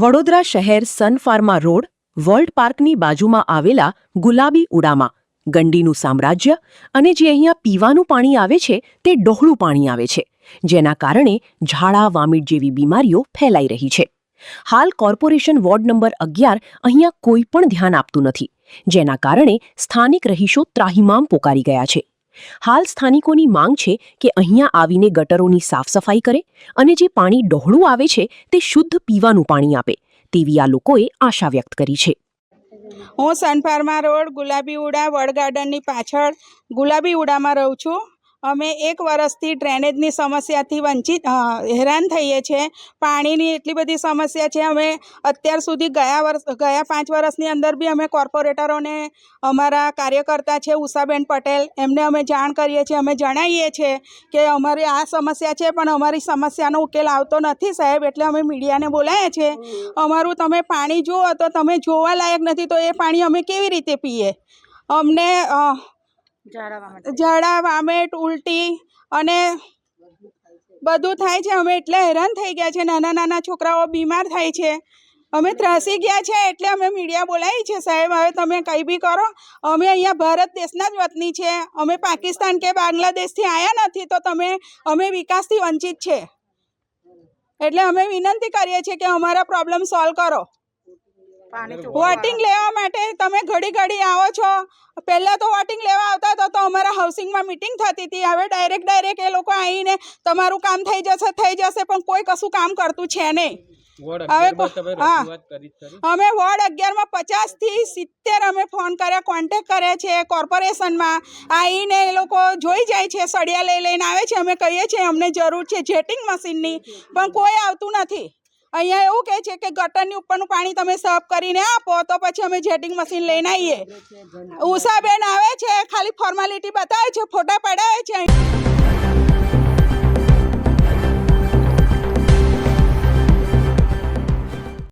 વડોદરા શહેર Sun Pharma road world પાર્કની બાજુમાં આવેલા ગુલાબી ઉડામાં ગંડીનું સામ્રાજ્ય અને જે અહીંયા પીવાનું પાણી આવે છે તે ડહોળું પાણી આવે છે, જેના કારણે ઝાડા વામિટ જેવી બીમારીઓ ફેલાઈ રહી છે। હાલ કોર્પોરેશન વોર્ડ નંબર 11 અહીંયા કોઈ પણ ધ્યાન આપતું નથી, જેના કારણે સ્થાનિક રહીશો ત્રાહિમામ પોકારી ગયા છે। હાલ સ્થાનિકોની માંગ છે કે અહીંયા આવીને ગટરોની સાફ સફાઈ કરે અને જે પાણી ડહોળું આવે છે તે શુદ્ધ પીવાનું પાણી આપે તેવી આ લોકોએ આશા વ્યક્ત કરી છે। હું સન ફાર્મા રોડ ગુલાબી ઉડા વર્ડ ગાર્ડનની પાછળ ગુલાબી ઉડામાં રહું છું। અમે 1 વર્ષથી ડ્રેનેજની સમસ્યાથી હેરાન થઈએ છીએ। પાણીની એટલી બધી સમસ્યા છે। અમે અત્યાર સુધી ગયા 5 વર્ષની અંદર બી અમે કોર્પોરેટરોને અમારા કાર્યકર્તા છે ઉષાબેન પટેલ એમને અમે જાણ કરીએ છીએ, અમે જણાવીએ છીએ કે અમારી આ સમસ્યા છે પણ અમારી સમસ્યાનો ઉકેલ આવતો નથી સાહેબ, એટલે અમે મીડિયાને બોલાવ્યા છે। અમારું તમે પાણી જુઓ તો તમે જોવા લાયક નથી, તો એ પાણી અમે કેવી રીતે પીએ? અમને ઝાડા વામેટ ઉલટી અને બધું થાય છે। અમે એટલે હેરાન થઈ ગયા છે, નાના નાના છોકરાઓ બીમાર થાય છે, અમે ત્રાસી ગયા છે, એટલે અમે મીડિયા બોલાવી છે સાહેબ। હવે તમે કંઈ બી કરો, અમે અહીંયા ભારત દેશના જ વતની છે, અમે પાકિસ્તાન કે બાંગ્લાદેશથી આવ્યા નથી, તો અમે વિકાસથી વંચિત છે, એટલે અમે વિનંતી કરીએ છીએ કે અમારા પ્રોબ્લેમ સોલ્વ કરો। વોટિંગ લેવા માટે તમે ઘડી ઘડી આવો છો, પહેલાં તો વોટિંગ લેવા આવતા હતા તો અમારા હાઉસિંગમાં મિટિંગ થતી હતી, હવે ડાયરેક્ટ એ લોકો આવીને તમારું કામ થઈ જશે પણ કોઈ કશું કામ કરતું છે નહીં। હવે હા, અમે વોર્ડ 11માં 50 થી 70 અમે ફોન કર્યા, કોન્ટેક્ટ કર્યા છે કોર્પોરેશનમાં, આવીને એ લોકો જોઈ જાય છે, સળિયા લઈને આવે છે, અમે કહીએ છીએ અમને જરૂર છે જેટિંગ મશીનની, પણ કોઈ આવતું નથી। અહીંયા એવું કહે છે કે ગટરની ઉપરનું પાણી તમે સાફ કરીને આપો તો પછી અમે જેટિંગ મશીન લઈને આવીએ। ઉષાબેન આવે છે, ખાલી ફોર્માલિટી બતાવે છે, ફોટા પડાવે છે।